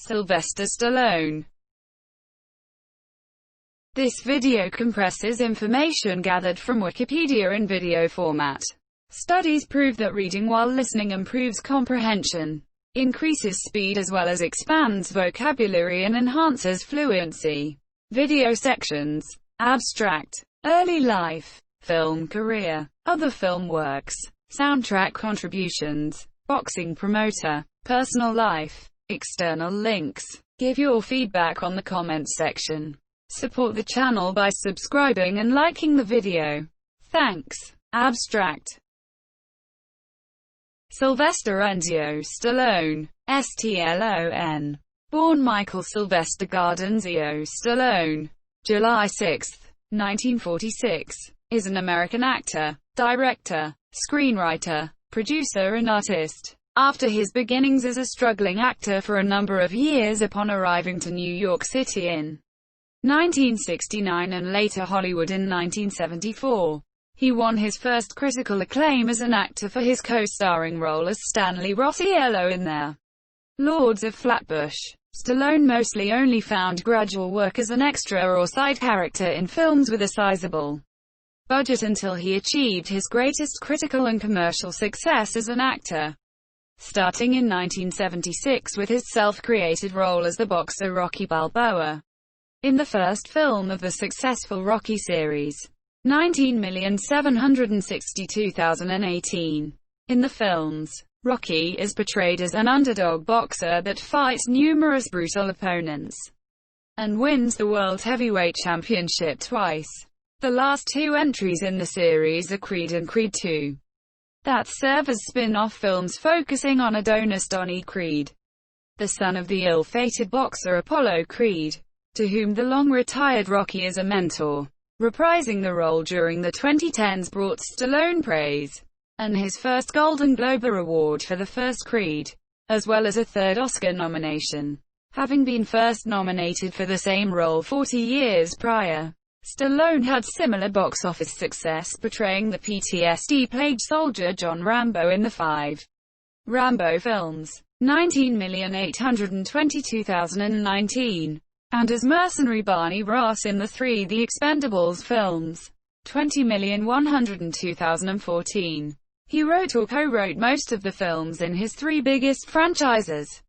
Sylvester Stallone. This video compresses information gathered from Wikipedia in video format. Studies prove that reading while listening improves comprehension, increases speed as well as expands vocabulary and enhances fluency. Video sections. Abstract. Early life. Film career. Other film works. Soundtrack contributions. Boxing promoter. Personal life. External links. Give your feedback on the comments section. Support the channel by subscribing and liking the video. Thanks. Abstract. Sylvester Enzio Stallone, S-T-L-O-N. Born Michael Sylvester Gardenzio Stallone, July 6, 1946, is an American actor, director, screenwriter, producer and artist. After his beginnings as a struggling actor for a number of years upon arriving to New York City in 1969 and later Hollywood in 1974, he won his first critical acclaim as an actor for his co-starring role as Stanley Rossiello in The Lords of Flatbush. Stallone mostly only found gradual work as an extra or side character in films with a sizable budget until he achieved his greatest critical and commercial success as an actor, starting in 1976 with his self-created role as the boxer Rocky Balboa in the first film of the successful Rocky series, 19,762,018. In the films, Rocky is portrayed as an underdog boxer that fights numerous brutal opponents and wins the World Heavyweight Championship twice. The last two entries in the series are Creed and Creed II, that serve as spin-off films focusing on Adonis Donnie Creed, the son of the ill-fated boxer Apollo Creed, to whom the long-retired Rocky is a mentor. Reprising the role during the 2010s brought Stallone praise, and his first Golden Globe Award for the first Creed, as well as a third Oscar nomination. Having been first nominated for the same role 40 years prior, Stallone had similar box office success portraying the PTSD-plagued soldier John Rambo in the 5 Rambo films, 19,822,019, and as mercenary Barney Ross in the 3 The Expendables films, 20,102,014. He wrote or co-wrote most of the films in his 3 biggest franchises,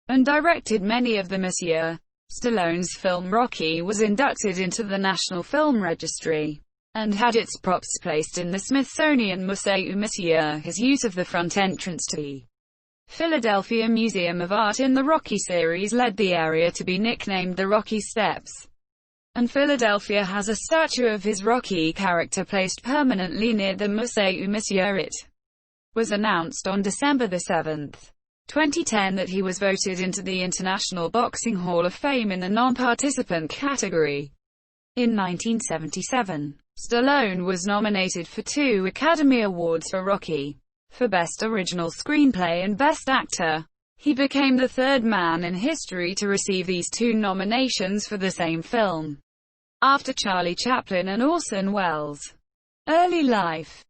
and directed many of them. Monsieur Stallone's film Rocky was inducted into the National Film Registry, and had its props placed in the Smithsonian Museum. His use of the front entrance to the Philadelphia Museum of Art in the Rocky series led the area to be nicknamed the Rocky Steps, and Philadelphia has a statue of his Rocky character placed permanently near the Museum. It was announced on December 7, 2010 that he was voted into the International Boxing Hall of Fame in the non-participant category. In 1977, Stallone was nominated for 2 Academy Awards for Rocky, for Best Original Screenplay and Best Actor. He became the 3rd man in history to receive these 2 nominations for the same film, after Charlie Chaplin and Orson Welles. Early life.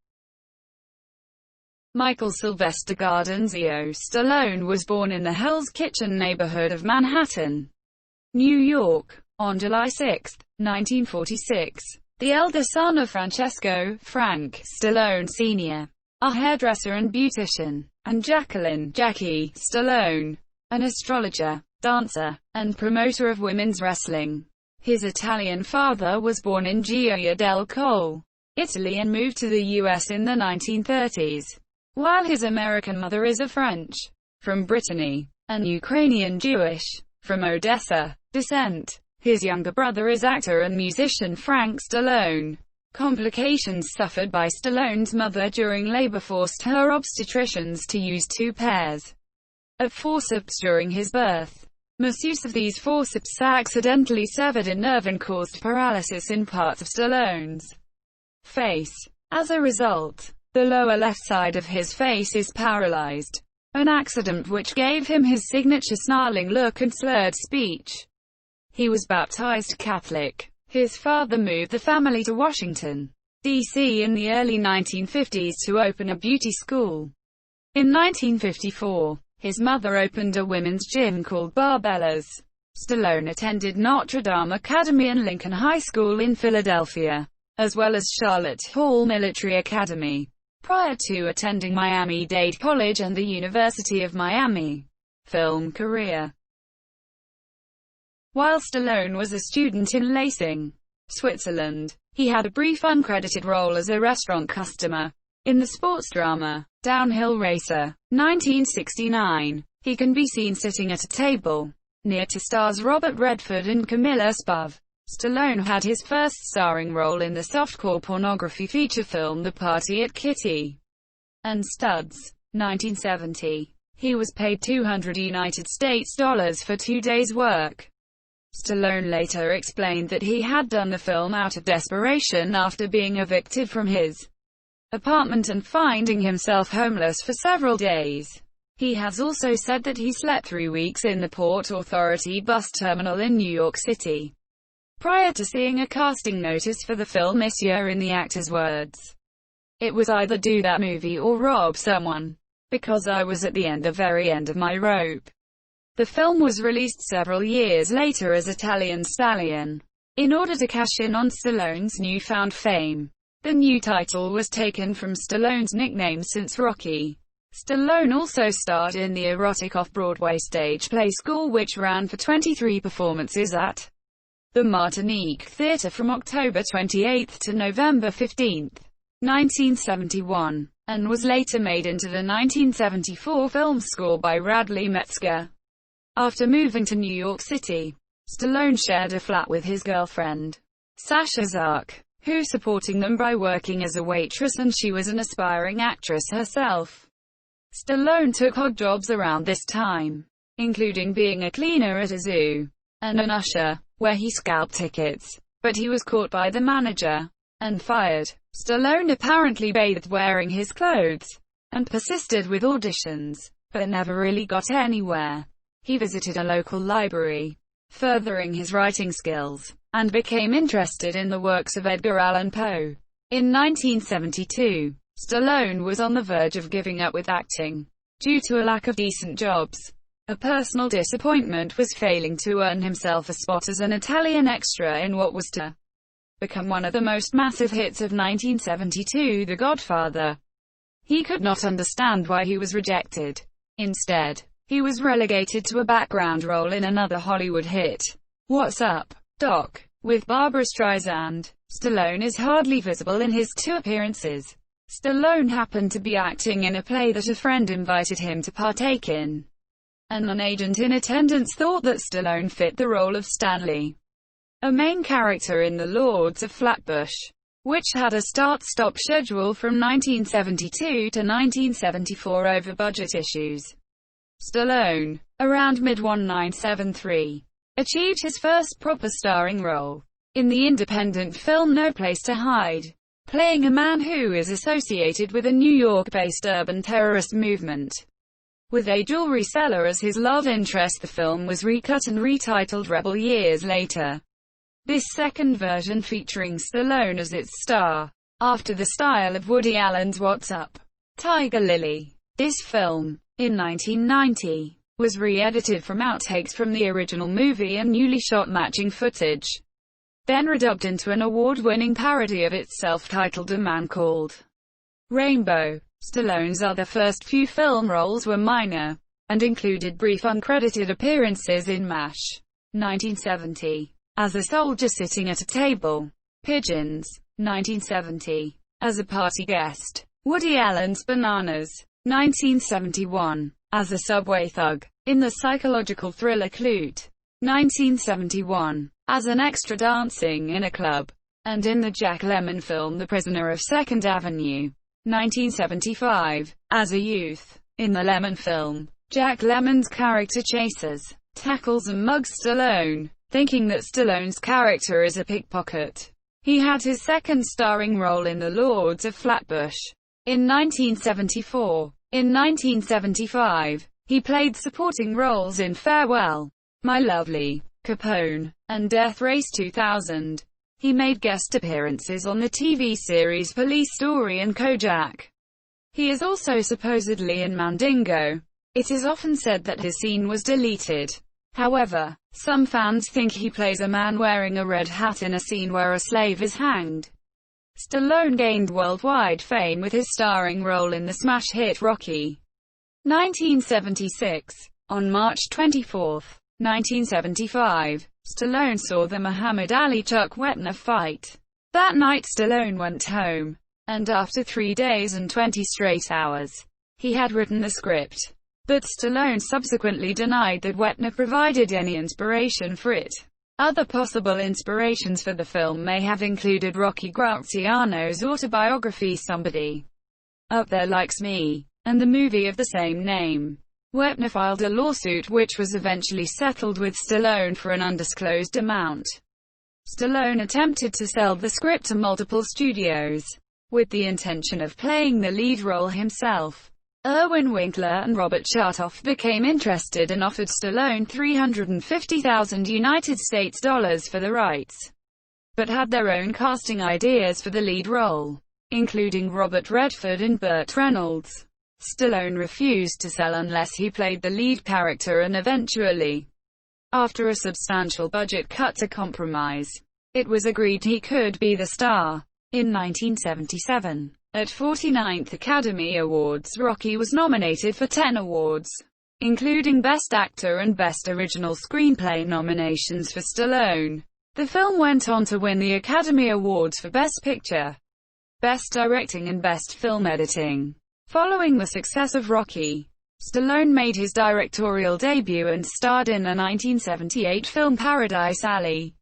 Michael Sylvester Gardenzio Stallone was born in the Hell's Kitchen neighborhood of Manhattan, New York, on July 6, 1946, the elder son of Francesco Frank Stallone Sr., a hairdresser and beautician, and Jacqueline Jackie Stallone, an astrologer, dancer, and promoter of women's wrestling. His Italian father was born in Gioia del Colle, Italy and moved to the U.S. in the 1930s, while his American mother is of French, from Brittany, and Ukrainian Jewish, from Odessa, descent. His younger brother is actor and musician Frank Stallone. Complications suffered by Stallone's mother during labor forced her obstetricians to use 2 pairs of forceps during his birth. Misuse of these forceps accidentally severed a nerve and caused paralysis in parts of Stallone's face. As a result, the lower left side of his face is paralyzed, an accident which gave him his signature snarling look and slurred speech. He was baptized Catholic. His father moved the family to Washington, D.C. in the early 1950s to open a beauty school. In 1954, His mother opened a women's gym called Barbella's. Stallone attended Notre Dame Academy and Lincoln High School in Philadelphia, as well as Charlotte Hall Military Academy, prior to attending Miami-Dade College and the University of Miami. Film career. While Stallone was a student in Lacing, Switzerland, he had a brief uncredited role as a restaurant customer in the sports drama Downhill Racer, 1969. He can be seen sitting at a table near to stars Robert Redford and Camilla Spove. Stallone had his first starring role in the softcore pornography feature film The Party at Kitty and Studs, 1970. He was paid $200 United States for 2 days' work. Stallone later explained that he had done the film out of desperation after being evicted from his apartment and finding himself homeless for several days. He has also said that he slept 3 weeks in the Port Authority bus terminal in New York City prior to seeing a casting notice for the film this year. In the actor's words, "It was either do that movie or rob someone, because I was at the very end of my rope." The film was released several years later as Italian Stallion, in order to cash in on Stallone's newfound fame. The new title was taken from Stallone's nickname since Rocky. Stallone also starred in the erotic off-Broadway stage play School, which ran for 23 performances at the Martinique Theatre from October 28 to November 15, 1971, and was later made into the 1974 film score by Radley Metzger. After moving to New York City, Stallone shared a flat with his girlfriend, Sasha Zark, who supporting them by working as a waitress, and she was an aspiring actress herself. Stallone took odd jobs around this time, including being a cleaner at a zoo and an usher, where he scalped tickets, but he was caught by the manager and fired. Stallone apparently bathed wearing his clothes and persisted with auditions, but never really got anywhere. He visited a local library, furthering his writing skills, and became interested in the works of Edgar Allan Poe. In 1972, Stallone was on the verge of giving up with acting, due to a lack of decent jobs. A personal disappointment was failing to earn himself a spot as an Italian extra in what was to become one of the most massive hits of 1972, The Godfather. He could not understand why he was rejected. Instead, he was relegated to a background role in another Hollywood hit, What's Up, Doc?, with Barbra Streisand. Stallone is hardly visible in his 2 appearances. Stallone happened to be acting in a play that a friend invited him to partake in, and an agent in attendance thought that Stallone fit the role of Stanley, a main character in The Lords of Flatbush, which had a start-stop schedule from 1972 to 1974 over budget issues. Stallone, around mid-1973, achieved his first proper starring role in the independent film No Place to Hide, playing a man who is associated with a New York-based urban terrorist movement. With a jewelry seller as his love interest, the film was recut and retitled Rebel years later. This second version featuring Stallone as its star, after the style of Woody Allen's What's Up, Tiger Lily. This film, in 1990, was re-edited from outtakes from the original movie and newly shot matching footage, then redubbed into an award-winning parody of itself titled A Man Called Rainbow. Stallone's other first few film roles were minor, and included brief uncredited appearances in MASH, 1970, as a soldier sitting at a table, Pigeons, 1970, as a party guest, Woody Allen's Bananas, 1971, as a subway thug, in the psychological thriller Clute, 1971, as an extra dancing in a club, and in the Jack Lemmon film The Prisoner of Second Avenue, 1975, as a youth. In the Lemmon film, Jack Lemmon's character chases, tackles and mugs Stallone, thinking that Stallone's character is a pickpocket. He had his second starring role in The Lords of Flatbush, in 1974. In 1975, he played supporting roles in Farewell, My Lovely, Capone, and Death Race 2000. He made guest appearances on the TV series Police Story and Kojak. He is also supposedly in Mandingo. It is often said that his scene was deleted. However, some fans think he plays a man wearing a red hat in a scene where a slave is hanged. Stallone gained worldwide fame with his starring role in the smash hit Rocky. 1976. On March 24, 1975, Stallone saw the Muhammad Ali-Chuck Wepner fight. That night Stallone went home, and after 3 days and 20 straight hours, he had written the script. But Stallone subsequently denied that Wepner provided any inspiration for it. Other possible inspirations for the film may have included Rocky Graziano's autobiography Somebody Up There Likes Me, and the movie of the same name. Wepner filed a lawsuit which was eventually settled with Stallone for an undisclosed amount. Stallone attempted to sell the script to multiple studios, with the intention of playing the lead role himself. Irwin Winkler and Robert Chartoff became interested and offered Stallone $350,000 United States dollars for the rights, but had their own casting ideas for the lead role, including Robert Redford and Burt Reynolds. Stallone refused to sell unless he played the lead character, and eventually, after a substantial budget cut to compromise, it was agreed he could be the star. In 1977, at 49th Academy Awards, Rocky was nominated for 10 awards, including Best Actor and Best Original Screenplay nominations for Stallone. The film went on to win the Academy Awards for Best Picture, Best Directing and Best Film Editing. Following the success of Rocky, Stallone made his directorial debut and starred in the 1978 film Paradise Alley,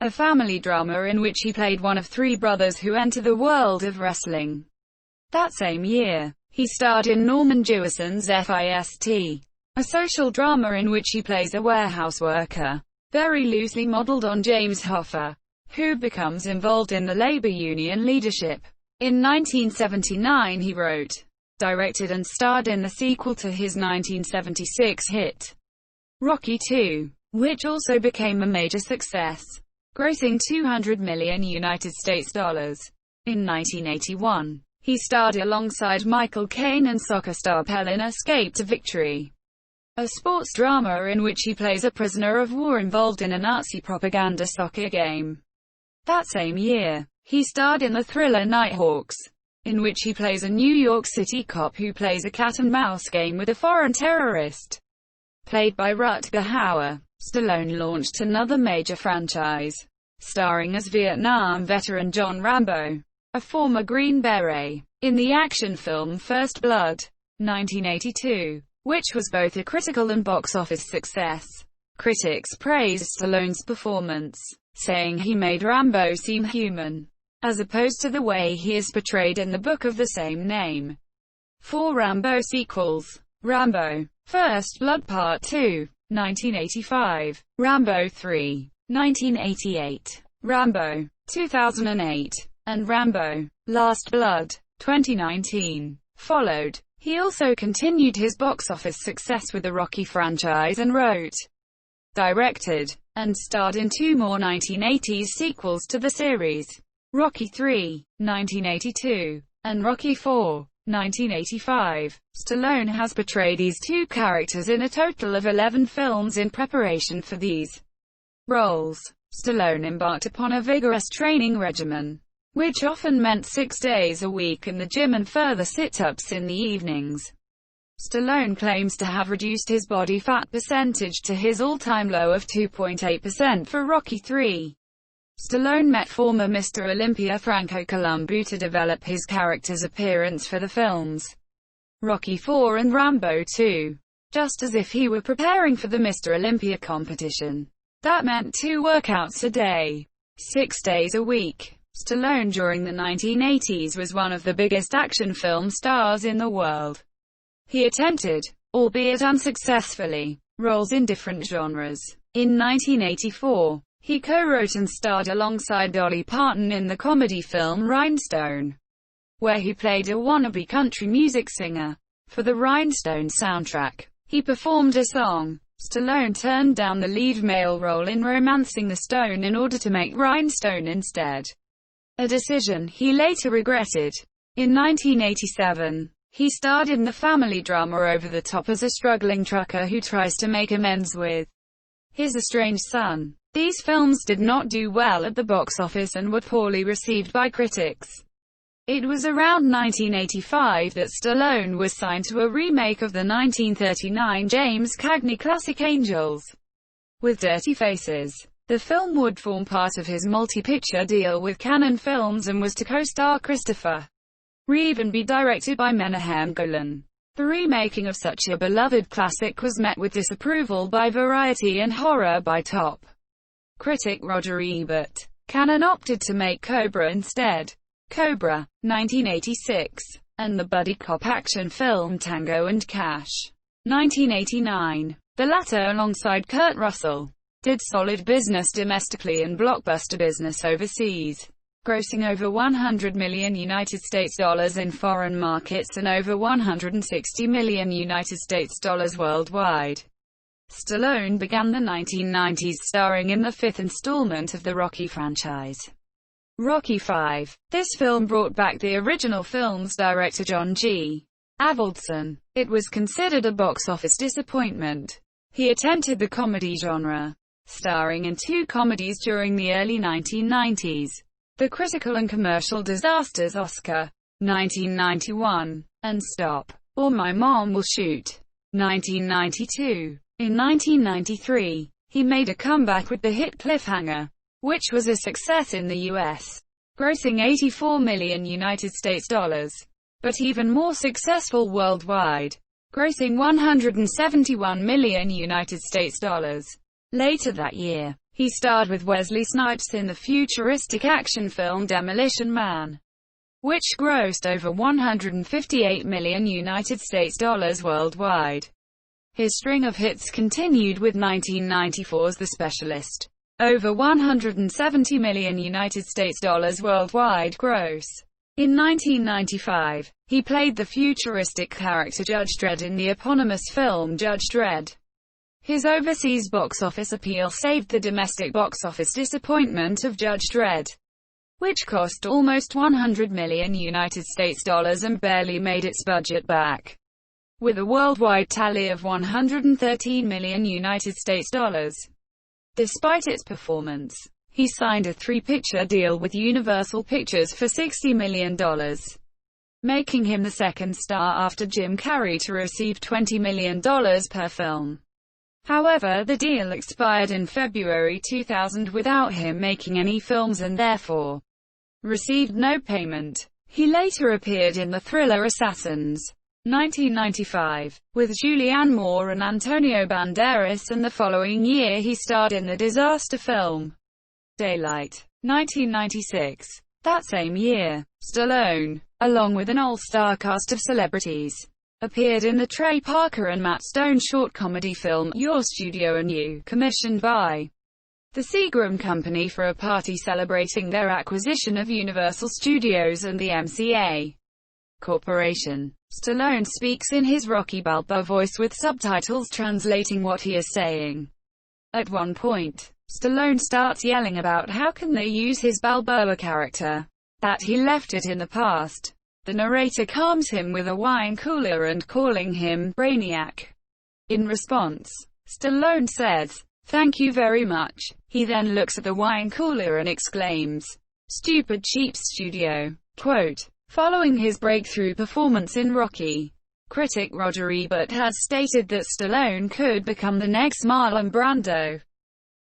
a family drama in which he played one of 3 brothers who enter the world of wrestling. That same year, he starred in Norman Jewison's Fist, a social drama in which he plays a warehouse worker, very loosely modeled on James Hoffa, who becomes involved in the labor union leadership. In 1979 he wrote, directed and starred in the sequel to his 1976 hit, Rocky II, which also became a major success, grossing $200 million United States dollars. In 1981, he starred alongside Michael Caine and soccer star Pelé in Escape to Victory, a sports drama in which he plays a prisoner of war involved in a Nazi propaganda soccer game. That same year, he starred in the thriller Nighthawks, in which he plays a New York City cop who plays a cat-and-mouse game with a foreign terrorist, played by Rutger Hauer. Stallone launched another major franchise, starring as Vietnam veteran John Rambo, a former Green Beret, in the action film First Blood, 1982, which was both a critical and box office success. Critics praised Stallone's performance, saying he made Rambo seem human, as opposed to the way he is portrayed in the book of the same name. 4 Rambo sequels: Rambo, First Blood Part 2, 1985, Rambo 3, 1988, Rambo, 2008, and Rambo, Last Blood, 2019, followed. He also continued his box office success with the Rocky franchise and wrote, directed, and starred in 2 more 1980s sequels to the series, Rocky III, 1982, and Rocky IV, 1985. Stallone has portrayed these 2 characters in a total of 11 films in preparation for these roles. Stallone embarked upon a vigorous training regimen, which often meant 6 days a week in the gym and further sit-ups in the evenings. Stallone claims to have reduced his body fat percentage to his all-time low of 2.8% for Rocky III. Stallone met former Mr. Olympia Franco Columbu to develop his character's appearance for the films Rocky IV and Rambo II, just as if he were preparing for the Mr. Olympia competition. That meant 2 workouts a day, 6 days a week. Stallone during the 1980s was one of the biggest action film stars in the world. He attempted, albeit unsuccessfully, roles in different genres. In 1984, he co-wrote and starred alongside Dolly Parton in the comedy film Rhinestone, where he played a wannabe country music singer. For the Rhinestone soundtrack, he performed a song. Stallone turned down the lead male role in Romancing the Stone in order to make Rhinestone instead, a decision he later regretted. In 1987, He starred in the family drama Over the Top as a struggling trucker who tries to make amends with his estranged son. These films did not do well at the box office and were poorly received by critics. It was around 1985 that Stallone was signed to a remake of the 1939 James Cagney classic Angels with Dirty Faces. The film would form part of his multi-picture deal with Cannon Films and was to co-star Christopher Reeve and be directed by Menahem Golan. The remaking of such a beloved classic was met with disapproval by Variety and horror by top critic Roger Ebert. Cannon opted to make Cobra instead. Cobra, 1986, and the buddy cop action film Tango and Cash, 1989. The latter, alongside Kurt Russell, did solid business domestically and blockbuster business overseas, grossing over $100 million United States dollars in foreign markets and over $160 million United States dollars worldwide. Stallone began the 1990s starring in the fifth installment of the Rocky franchise, Rocky V. This film brought back the original film's director John G. Avildsen. It was considered a box office disappointment. He attempted the comedy genre, starring in two comedies during the early 1990s. The critical and commercial disasters Oscar, 1991, and Stop, or My Mom Will Shoot, 1992. In 1993, he made a comeback with the hit Cliffhanger, which was a success in the US, grossing $84 million United States dollars, but even more successful worldwide, grossing $171 million United States dollars. Later that year, he starred with Wesley Snipes in the futuristic action film Demolition Man, which grossed over $158 million United States dollars worldwide. His string of hits continued with 1994's The Specialist, over $170 million United States dollars worldwide gross. In 1995, he played the futuristic character Judge Dredd in the eponymous film Judge Dredd. His overseas box office appeal saved the domestic box office disappointment of Judge Dredd, which cost almost $100 million United States dollars and barely made its budget back, with a worldwide tally of $113 million United States dollars. Despite its performance, he signed a three-picture deal with Universal Pictures for $60 million, making him the second star after Jim Carrey to receive $20 million per film. However, the deal expired in February 2000 without him making any films and therefore received no payment. He later appeared in the thriller Assassins, 1995, with Julianne Moore and Antonio Banderas, and the following year he starred in the disaster film Daylight, 1996. That same year, Stallone, along with an all-star cast of celebrities, appeared in the Trey Parker and Matt Stone short comedy film Your Studio and You, commissioned by the Seagram Company for a party celebrating their acquisition of Universal Studios and the MCA Corporation. Stallone speaks in his Rocky Balboa voice with subtitles translating what he is saying. At one point, Stallone starts yelling about how can they use his Balboa character, that he left it in the past. The narrator calms him with a wine cooler and calling him Brainiac. In response, Stallone says, "Thank you very much." He then looks at the wine cooler and exclaims, "Stupid cheap studio." Quote, following his breakthrough performance in Rocky, critic Roger Ebert has stated that Stallone could become the next Marlon Brando,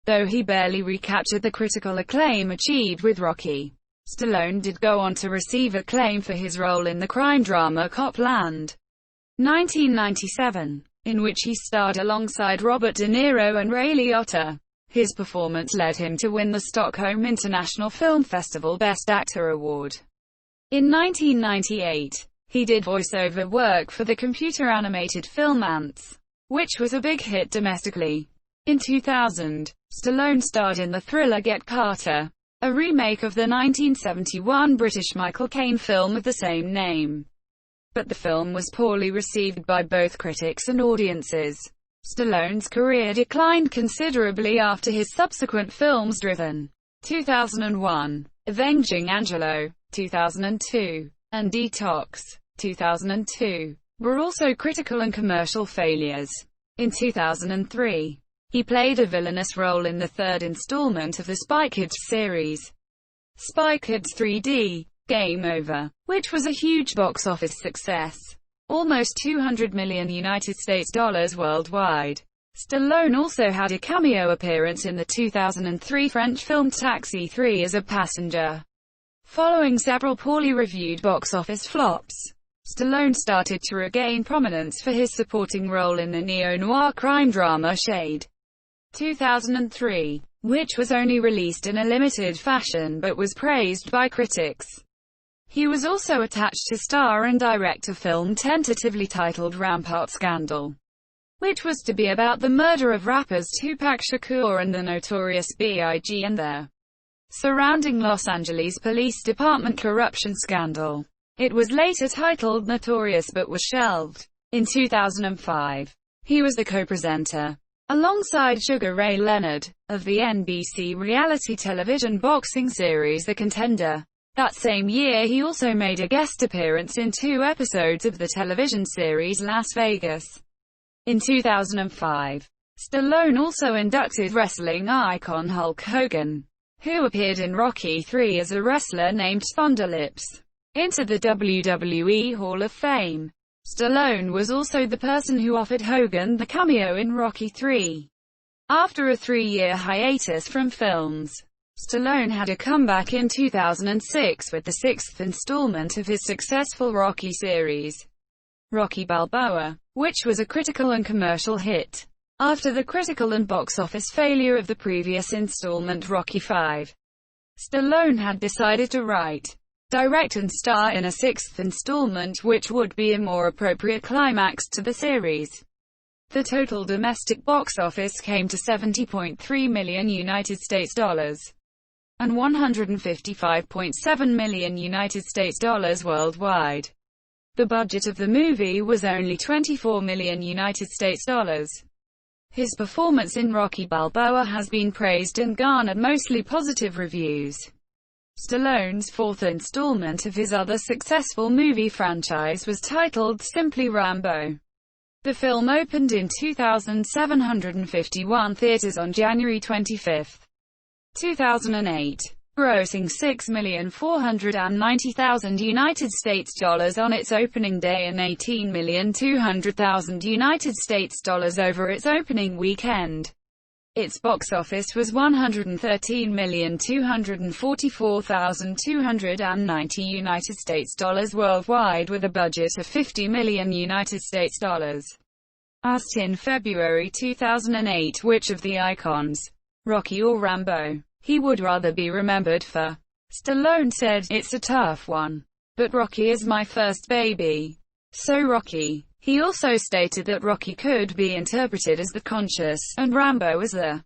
though he barely recaptured the critical acclaim achieved with Rocky. Stallone did go on to receive acclaim for his role in the crime drama Copland, 1997, in which he starred alongside Robert De Niro and Ray Liotta. His performance led him to win the Stockholm International Film Festival Best Actor Award. In 1998, he did voiceover work for the computer-animated film Ants, which was a big hit domestically. In 2000, Stallone starred in the thriller Get Carter, a remake of the 1971 British Michael Caine film of the same name. But the film was poorly received by both critics and audiences. Stallone's career declined considerably after his subsequent films Driven, 2001, Avenging Angelo, 2002, and Detox, 2002, were also critical and commercial failures. In 2003, he played a villainous role in the third installment of the Spy Kids series, Spy Kids 3D, Game Over, which was a huge box office success. Almost $200 million worldwide. Stallone also had a cameo appearance in the 2003 French film Taxi 3 as a passenger. Following several poorly reviewed box office flops, Stallone started to regain prominence for his supporting role in the neo-noir crime drama Shade 2003, which was only released in a limited fashion but was praised by critics. He was also attached to star and direct a film tentatively titled Rampart Scandal, which was to be about the murder of rappers Tupac Shakur and the Notorious B.I.G. and their surrounding Los Angeles Police Department corruption scandal. It was later titled Notorious but was shelved. In 2005, he was the co-presenter, alongside Sugar Ray Leonard, of the NBC reality television boxing series The Contender. That same year he also made a guest appearance in 2 episodes of the television series Las Vegas. In 2005, Stallone also inducted wrestling icon Hulk Hogan, who appeared in Rocky III as a wrestler named Thunderlips, into the WWE Hall of Fame. Stallone was also the person who offered Hogan the cameo in Rocky III. After a 3-year hiatus from films, Stallone had a comeback in 2006 with the 6th installment of his successful Rocky series, Rocky Balboa, which was a critical and commercial hit. After the critical and box office failure of the previous installment Rocky V, Stallone had decided to write, direct and star in a 6th installment which would be a more appropriate climax to the series. The total domestic box office came to $70.3 million and $155.7 million worldwide. The budget of the movie was only $24 million. His performance in Rocky Balboa has been praised and garnered mostly positive reviews. Stallone's 4th installment of his other successful movie franchise was titled simply Rambo. The film opened in 2,751 theaters on January 25, 2008. Grossing $6,490,000 on its opening day and $18,200,000 over its opening weekend. Its box office was $113,244,290 worldwide with a budget of $50 million. Asked in February 2008 which of the icons, Rocky or Rambo, he would rather be remembered for, Stallone said, "It's a tough one. But Rocky is my first baby. So Rocky." He also stated that Rocky could be interpreted as the conscious, and Rambo as the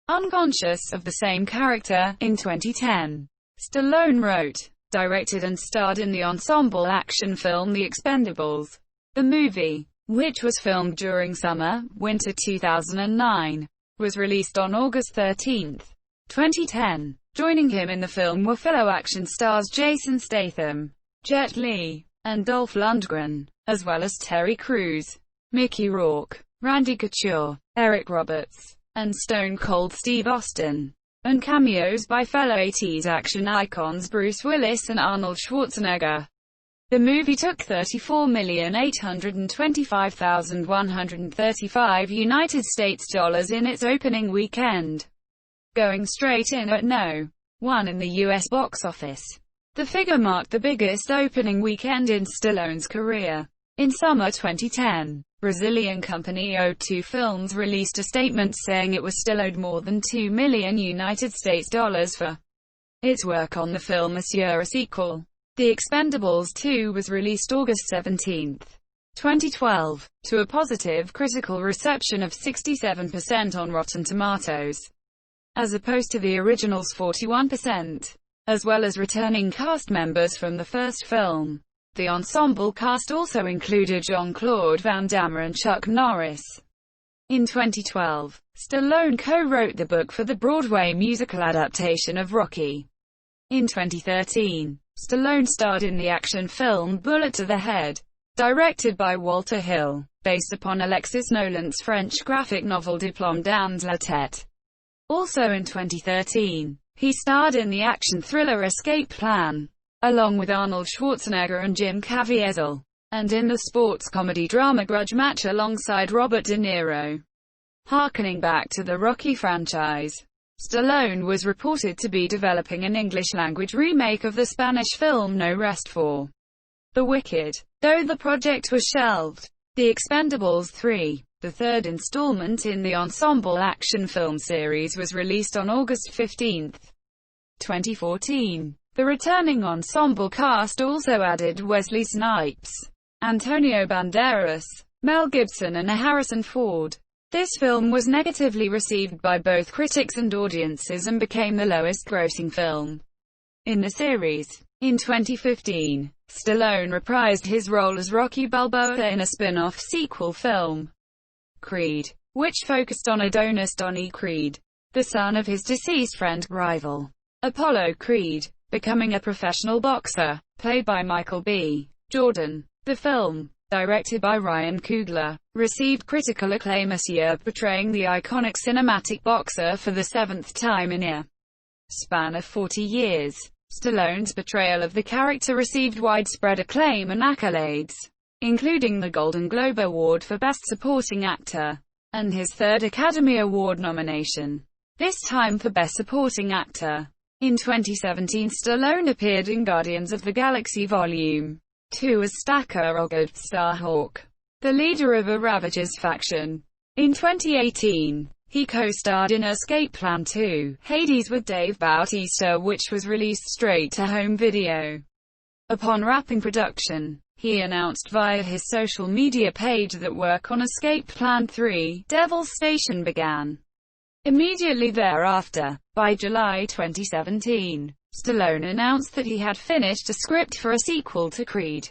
unconscious, of the same character. In 2010, Stallone wrote, directed and starred in the ensemble action film The Expendables. The movie, which was filmed during summer-winter 2009, was released on August 13, 2010. Joining him in the film were fellow action stars Jason Statham, Jet Li, and Dolph Lundgren, as well as Terry Crews, Mickey Rourke, Randy Couture, Eric Roberts, and Stone Cold Steve Austin, and cameos by fellow 80s action icons Bruce Willis and Arnold Schwarzenegger. The movie took $34,825,135 in its opening weekend, going straight in at No. 1 in the US box office. The figure marked the biggest opening weekend in Stallone's career. In summer 2010, Brazilian company O2 Films released a statement saying it was still owed more than $2 million for its work on the film Monsieur a Sequel. The Expendables 2 was released August 17, 2012, to a positive critical reception of 67% on Rotten Tomatoes, as opposed to the original's 41%, as well as returning cast members from the first film. The ensemble cast also included Jean-Claude Van Damme and Chuck Norris. In 2012, Stallone co-wrote the book for the Broadway musical adaptation of Rocky. In 2013, Stallone starred in the action film Bullet to the Head, directed by Walter Hill, based upon Alexis Nolan's French graphic novel Diplôme dans la tête. Also in 2013, he starred in the action thriller Escape Plan, along with Arnold Schwarzenegger and Jim Caviezel, and in the sports comedy drama Grudge Match alongside Robert De Niro. Harkening back to the Rocky franchise, Stallone was reported to be developing an English-language remake of the Spanish film No Rest for the Wicked, though the project was shelved. The Expendables 3, the third installment in the ensemble action film series, was released on August 15, 2014. The returning ensemble cast also added Wesley Snipes, Antonio Banderas, Mel Gibson and Harrison Ford. This film was negatively received by both critics and audiences and became the lowest-grossing film in the series. In 2015, Stallone reprised his role as Rocky Balboa in a spin-off sequel film, Creed, which focused on Adonis Donnie Creed, the son of his deceased friend, rival, Apollo Creed, becoming a professional boxer, played by Michael B. Jordan. The film, directed by Ryan Coogler, received critical acclaim this year, portraying the iconic cinematic boxer for the seventh time in a span of 40 years. Stallone's portrayal of the character received widespread acclaim and accolades, including the Golden Globe Award for Best Supporting Actor, and his third Academy Award nomination, this time for Best Supporting Actor. In 2017, Stallone appeared in Guardians of the Galaxy Volume 2 as Stacker Ogod Starhawk, the leader of a Ravagers faction. In 2018, he co-starred in Escape Plan 2, Hades with Dave Bautista, which was released straight to home video. Upon wrapping production, he announced via his social media page that work on Escape Plan 3, Devil's Station began immediately thereafter. By July 2017, Stallone announced that he had finished a script for a sequel to Creed,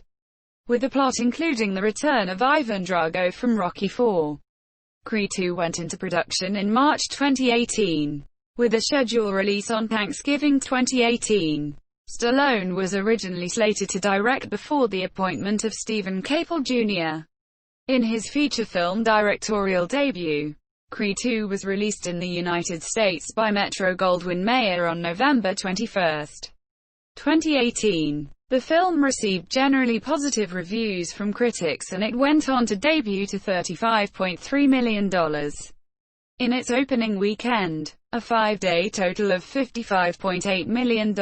with the plot including the return of Ivan Drago from Rocky IV. Creed 2 went into production in March 2018, with a scheduled release on Thanksgiving 2018. Stallone was originally slated to direct before the appointment of Stephen Caple Jr. in his feature film directorial debut. Creed 2 was released in the United States by Metro-Goldwyn-Mayer on November 21, 2018. The film received generally positive reviews from critics and it went on to debut to $35.3 million in its opening weekend, a 5-day total of $55.8 million,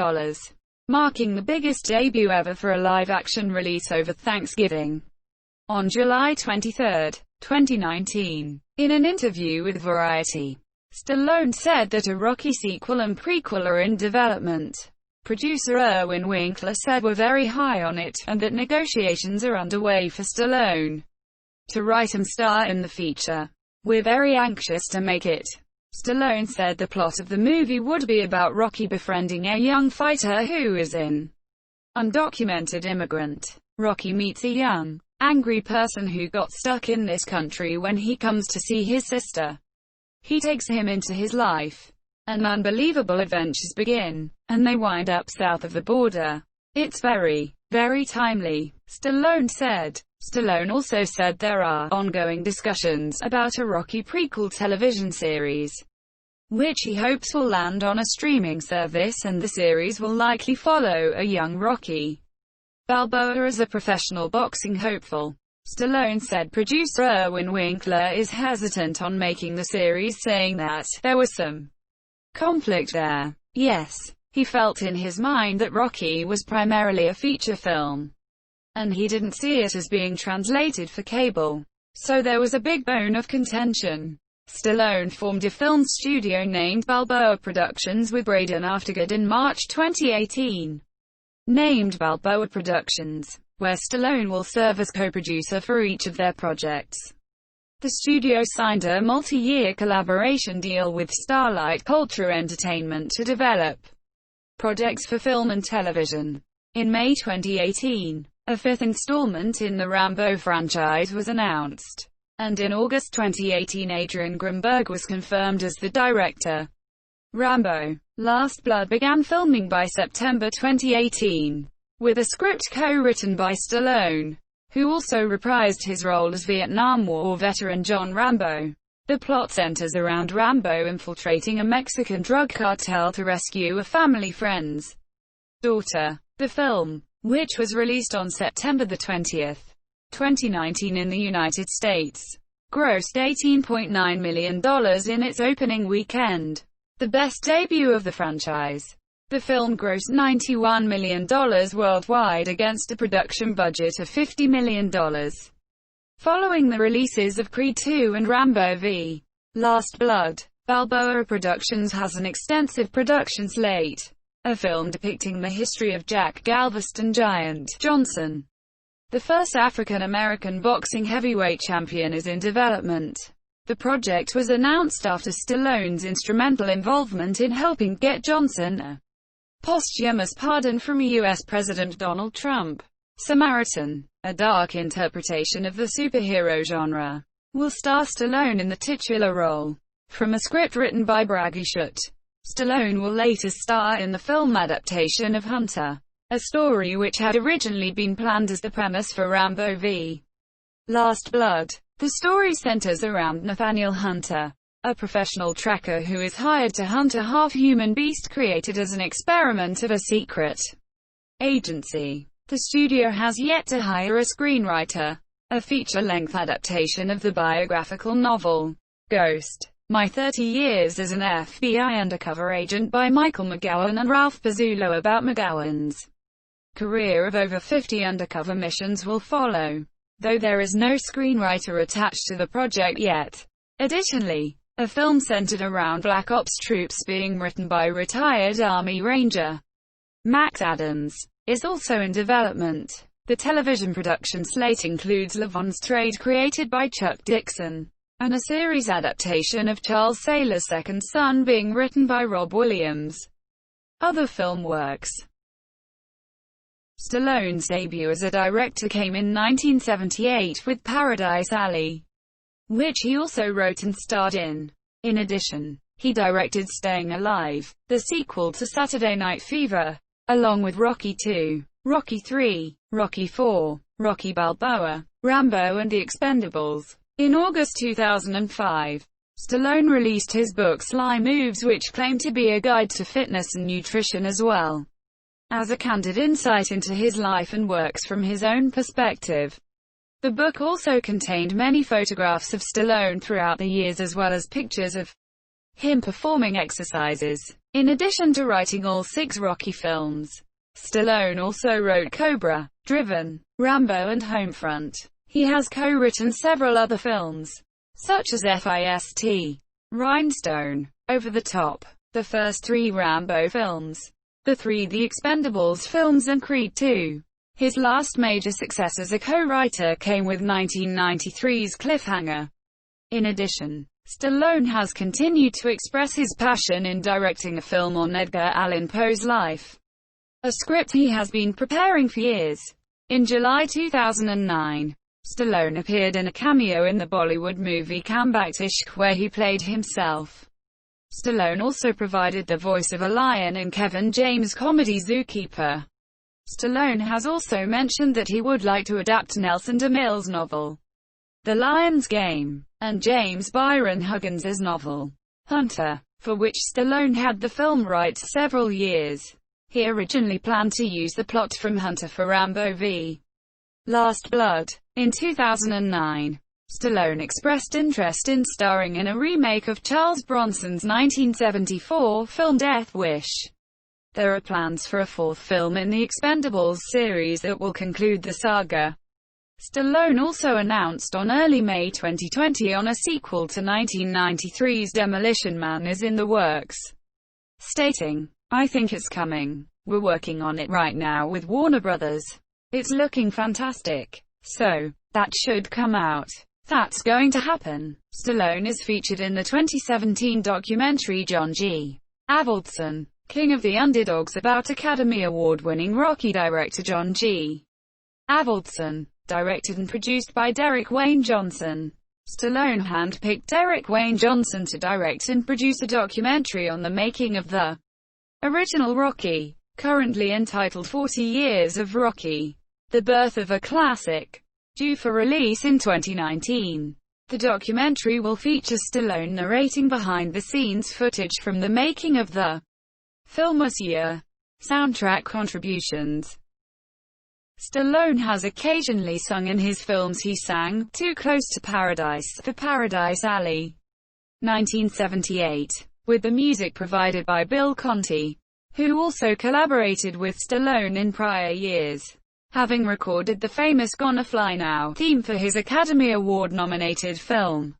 marking the biggest debut ever for a live-action release over Thanksgiving. On July 23, 2019, in an interview with Variety, Stallone said that a Rocky sequel and prequel are in development. Producer Irwin Winkler said we're very high on it, and that negotiations are underway for Stallone to write and star in the feature. We're very anxious to make it. Stallone said the plot of the movie would be about Rocky befriending a young fighter who is an undocumented immigrant. Rocky meets a young, angry person who got stuck in this country when he comes to see his sister. He takes him into his life, and unbelievable adventures begin, and they wind up south of the border. It's very, very timely, Stallone said. Stallone also said there are ongoing discussions about a Rocky prequel television series, which he hopes will land on a streaming service, and the series will likely follow a young Rocky Balboa as a professional boxing hopeful. Stallone said producer Irwin Winkler is hesitant on making the series, saying that there was some conflict there. Yes, he felt in his mind that Rocky was primarily a feature film, and he didn't see it as being translated for cable, so there was a big bone of contention. Stallone formed a film studio named Balboa Productions with Braden Aftergood in March 2018, named Balboa Productions, where Stallone will serve as co-producer for each of their projects. The studio signed a multi-year collaboration deal with Starlight Culture Entertainment to develop projects for film and television. In May 2018, a fifth installment in the Rambo franchise was announced, and in August 2018 Adrian Grimberg was confirmed as the director. Rambo: Last Blood began filming by September 2018, with a script co-written by Stallone, who also reprised his role as Vietnam War veteran John Rambo. The plot centers around Rambo infiltrating a Mexican drug cartel to rescue a family friend's daughter. The film, which was released on September 20, 2019 in the United States, grossed $18.9 million in its opening weekend, the best debut of the franchise. The film grossed $91 million worldwide against a production budget of $50 million. Following the releases of Creed II and Rambo v. Last Blood, Balboa Productions has an extensive production slate. A film depicting the history of Jack Galveston Giant Johnson, the first African-American boxing heavyweight champion, is in development. The project was announced after Stallone's instrumental involvement in helping get Johnson a posthumous pardon from U.S. President Donald Trump. Samaritan, a dark interpretation of the superhero genre, will star Stallone in the titular role. From a script written by appreachiated, Stallone will later star in the film adaptation of Hunter, a story which had originally been planned as the premise for Rambo v. Last Blood. The story centers around Nathaniel Hunter, a professional tracker who is hired to hunt a half-human beast created as an experiment of a secret agency. The studio has yet to hire a screenwriter. A feature-length adaptation of the biographical novel, Ghost: My 30 Years as an FBI Undercover Agent by Michael McGowan and Ralph Pizzulo about McGowan's career of over 50 undercover missions will follow, though there is no screenwriter attached to the project yet. Additionally, a film centered around Black Ops troops being written by retired Army Ranger Max Adams is also in development. The television production slate includes Levon's Trade created by Chuck Dixon, and a series adaptation of Charles Sailor's Second Son being written by Rob Williams. Other film works. Stallone's debut as a director came in 1978 with Paradise Alley, which he also wrote and starred in. In addition, he directed Staying Alive, the sequel to Saturday Night Fever, along with Rocky II, Rocky III, Rocky IV, Rocky Balboa, Rambo and The Expendables. In August 2005, Stallone released his book Sly Moves, which claimed to be a guide to fitness and nutrition as well as a candid insight into his life and works from his own perspective. The book also contained many photographs of Stallone throughout the years as well as pictures of him performing exercises. In addition to writing all 6 Rocky films, Stallone also wrote Cobra, Driven, Rambo and Homefront. He has co-written several other films, such as Fist, Rhinestone, Over the Top, the first 3 Rambo films, the 3 The Expendables films and Creed II. His last major success as a co-writer came with 1993's Cliffhanger. In addition, Stallone has continued to express his passion in directing a film on Edgar Allan Poe's life, a script he has been preparing for years. In July 2009, Stallone appeared in a cameo in the Bollywood movie Come Back to Ishq, where he played himself. Stallone also provided the voice of a lion in Kevin James' comedy Zookeeper. Stallone has also mentioned that he would like to adapt Nelson DeMille's novel, The Lion's Game, and James Byron Huggins' novel, Hunter, for which Stallone had the film rights several years. He originally planned to use the plot from Hunter for Rambo v. Last Blood. In 2009, Stallone expressed interest in starring in a remake of Charles Bronson's 1974 film Death Wish. There are plans for a 4th film in the Expendables series that will conclude the saga. Stallone also announced on early May 2020 on a sequel to 1993's Demolition Man is in the works, stating, "I think it's coming. We're working on it right now with Warner Brothers. It's looking fantastic. So, that should come out. That's going to happen." Stallone is featured in the 2017 documentary John G. Avildsen, King of the Underdogs, about Academy Award-winning Rocky director John G. Avildsen, directed and produced by Derek Wayne Johnson. Stallone handpicked Eric Wayne Johnson to direct and produce a documentary on the making of the original Rocky, currently entitled 40 Years of Rocky: The Birth of a Classic, due for release in 2019. The documentary will feature Stallone narrating behind-the-scenes footage from the making of the film this year. Soundtrack contributions. Stallone has occasionally sung in his films. He sang "Too Close to Paradise" for Paradise Alley, 1978, with the music provided by Bill Conti, who also collaborated with Stallone in prior years, having recorded the famous "Gonna Fly Now" theme for his Academy Award-nominated film,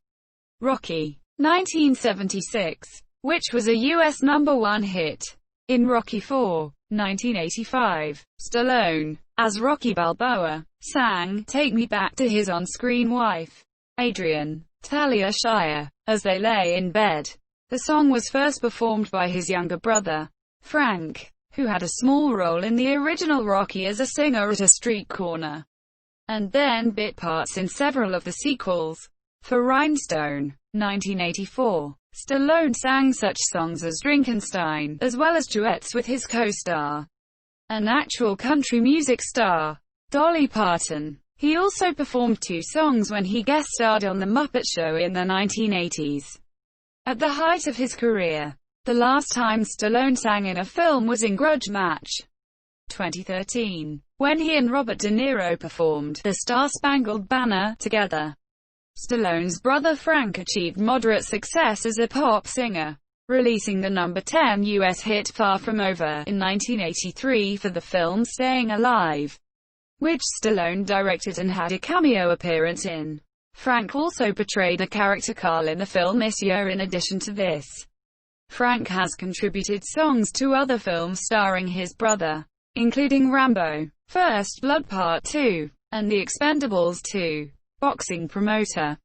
Rocky, 1976, which was a U.S. #1 hit. In Rocky IV, 1985, Stallone, as Rocky Balboa, sang "Take Me Back" to his on-screen wife, Adrian Talia Shire, as they lay in bed. The song was first performed by his younger brother, Frank, who had a small role in the original Rocky as a singer at a street corner, and then bit parts in several of the sequels. For Rhinestone, 1984, Stallone sang such songs as Drinkenstein, as well as duets with his co-star, an actual country music star, Dolly Parton. He also performed 2 songs when he guest-starred on The Muppet Show in the 1980s. At the height of his career, the last time Stallone sang in a film was in Grudge Match, 2013, when he and Robert De Niro performed "The Star-Spangled Banner" together. Stallone's brother Frank achieved moderate success as a pop singer, releasing the number 10 U.S. hit "Far From Over" in 1983 for the film Staying Alive, which Stallone directed and had a cameo appearance in. Frank also portrayed the character Carl in the film this year. In addition to this, Frank has contributed songs to other films starring his brother, including Rambo: First Blood Part 2, and The Expendables 2. Boxing promoter.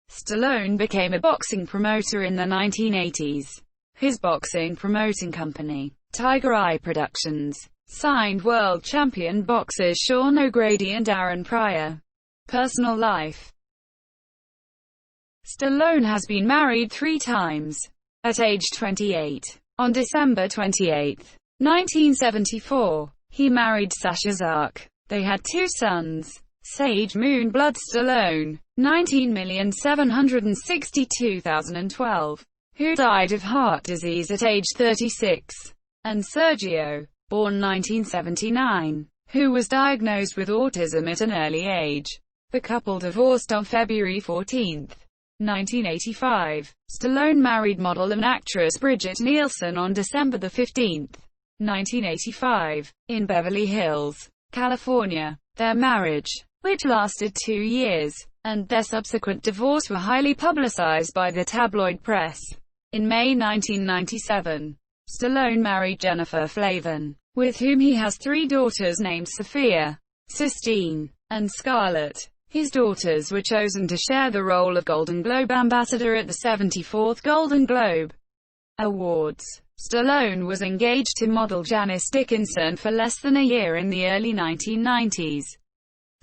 Stallone became a boxing promoter in the 1980s. His boxing promoting company, Tiger Eye Productions, signed world champion boxers Sean O'Grady and Aaron Pryor. Personal life. Stallone has been married 3 times. At age 28, on December 28, 1974, he married Sasha Zark. They had 2 sons, Sage Moonblood Stallone, 19,762,012, who died of heart disease at age 36, and Sergio, born 1979, who was diagnosed with autism at an early age. The couple divorced on February 14, 1985. Stallone married model and actress Bridget Nielsen on December 15, 1985, in Beverly Hills, California. Their marriage, which lasted 2 years, and their subsequent divorce were highly publicized by the tabloid press. In May 1997, Stallone married Jennifer Flavin, with whom he has 3 daughters named Sophia, Sistine, and Scarlett. His daughters were chosen to share the role of Golden Globe ambassador at the 74th Golden Globe Awards. Stallone was engaged to model Janice Dickinson for less than a year in the early 1990s.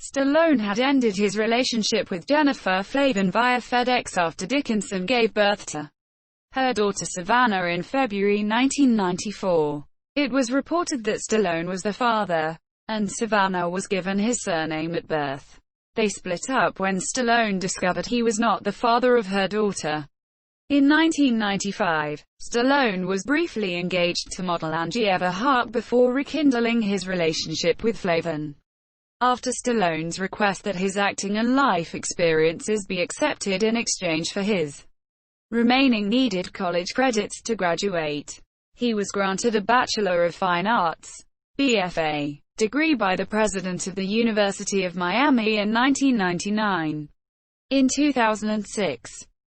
Stallone had ended his relationship with Jennifer Flavin via FedEx after Dickinson gave birth to her daughter Savannah in February 1994. It was reported that Stallone was the father, and Savannah was given his surname at birth. They split up when Stallone discovered he was not the father of her daughter. In 1995, Stallone was briefly engaged to model Angie Everhart before rekindling his relationship with Flavin, after Stallone's request that his acting and life experiences be accepted in exchange for his remaining needed college credits to graduate. He was granted a Bachelor of Fine Arts (BFA) degree by the president of the University of Miami in 1999. In 2006,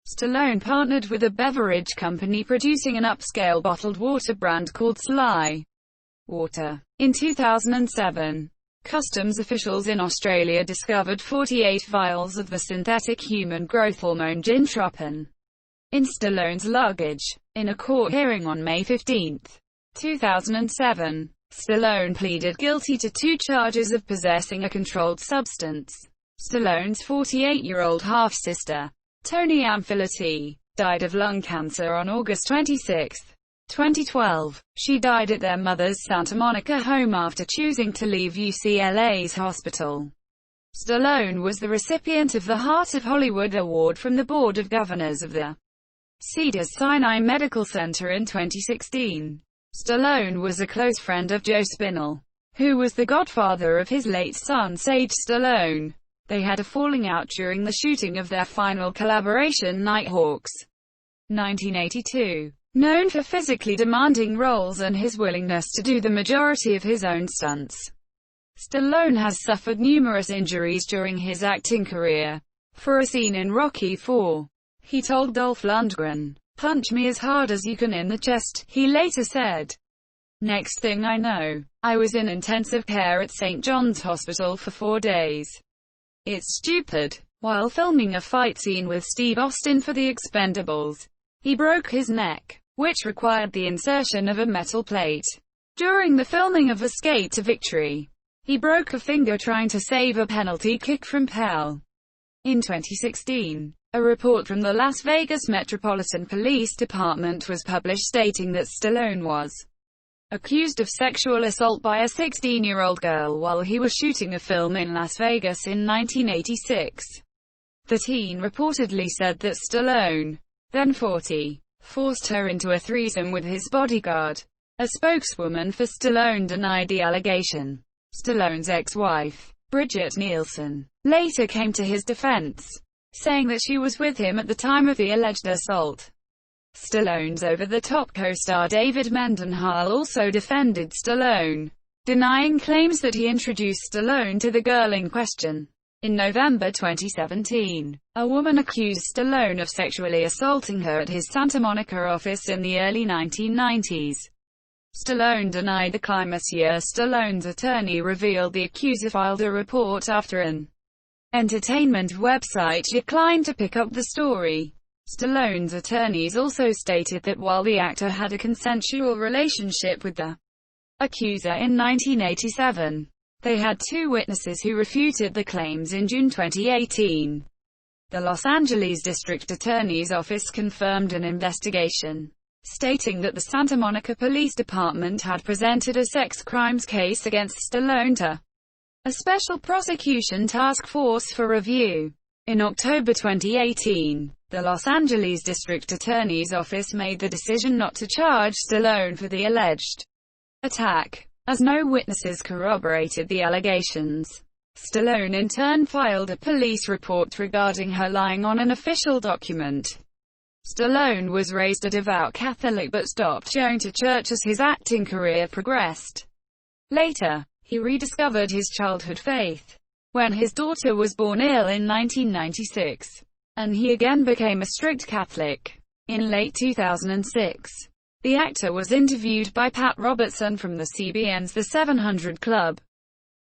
Stallone partnered with a beverage company producing an upscale bottled water brand called Sly Water. In 2007, customs officials in Australia discovered 48 vials of the synthetic human growth hormone gintropin in Stallone's luggage. In a court hearing on May 15, 2007, Stallone pleaded guilty to 2 charges of possessing a controlled substance. Stallone's 48-year-old half-sister, Toni Amfilotti, died of lung cancer on August 26, 2012. She died at their mother's Santa Monica home after choosing to leave UCLA's hospital. Stallone was the recipient of the Heart of Hollywood Award from the Board of Governors of the Cedars-Sinai Medical Center in 2016. Stallone was a close friend of Joe Spinell, who was the godfather of his late son Sage Stallone. They had a falling out during the shooting of their final collaboration Nighthawks, 1982. Known for physically demanding roles and his willingness to do the majority of his own stunts, Stallone has suffered numerous injuries during his acting career. For a scene in Rocky IV, he told Dolph Lundgren, "Punch me as hard as you can in the chest," he later said. "Next thing I know, I was in intensive care at St. John's Hospital for 4 days. It's stupid." While filming a fight scene with Steve Austin for The Expendables, he broke his neck, which required the insertion of a metal plate. During the filming of Escape to Victory, he broke a finger trying to save a penalty kick from Pell. In 2016, a report from the Las Vegas Metropolitan Police Department was published stating that Stallone was accused of sexual assault by a 16-year-old girl while he was shooting a film in Las Vegas in 1986. The teen reportedly said that Stallone, then 40, forced her into a threesome with his bodyguard. A spokeswoman for Stallone denied the allegation. Stallone's ex-wife, Bridget Nielsen, later came to his defense, saying that she was with him at the time of the alleged assault. Stallone's over-the-top co-star David Mendenhall also defended Stallone, denying claims that he introduced Stallone to the girl in question. In November 2017, a woman accused Stallone of sexually assaulting her at his Santa Monica office in the early 1990s. Stallone denied the claim. Stallone's attorney revealed the accuser filed a report after an entertainment website declined to pick up the story. Stallone's attorneys also stated that while the actor had a consensual relationship with the accuser in 1987, they had 2 witnesses who refuted the claims in June 2018. The Los Angeles District Attorney's Office confirmed an investigation, stating that the Santa Monica Police Department had presented a sex crimes case against Stallone to a special prosecution task force for review. In October 2018, the Los Angeles District Attorney's Office made the decision not to charge Stallone for the alleged attack, as no witnesses corroborated the allegations. Stallone in turn filed a police report regarding her lying on an official document. Stallone was raised a devout Catholic but stopped going to church as his acting career progressed. Later, he rediscovered his childhood faith when his daughter was born ill in 1996, and he again became a strict Catholic. In late 2006, the actor was interviewed by Pat Robertson from the CBN's The 700 Club.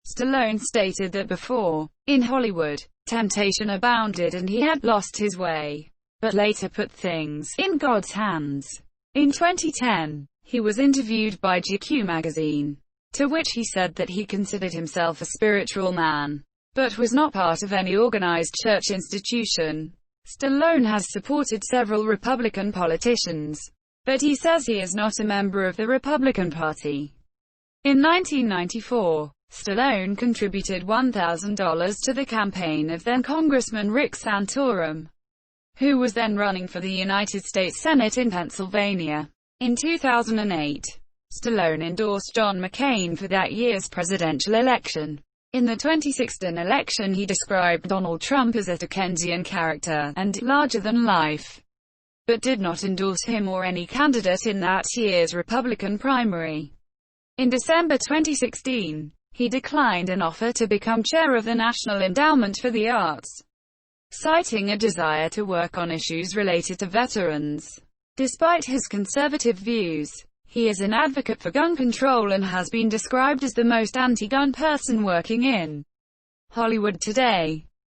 Stallone stated that before, in Hollywood, temptation abounded and he had lost his way, but later put things in God's hands. In 2010, he was interviewed by GQ magazine, to which he said that he considered himself a spiritual man, but was not part of any organized church institution. Stallone has supported several Republican politicians, but he says he is not a member of the Republican Party. In 1994, Stallone contributed $1,000 to the campaign of then-Congressman Rick Santorum, who was then running for the United States Senate in Pennsylvania. In 2008, Stallone endorsed John McCain for that year's presidential election. In the 2016 election, he described Donald Trump as a Dickensian character and larger than life, but did not endorse him or any candidate in that year's Republican primary. In December 2016, he declined an offer to become chair of the National Endowment for the Arts, citing a desire to work on issues related to veterans. Despite his conservative views, he is an advocate for gun control and has been described as the most anti-gun person working in Hollywood today.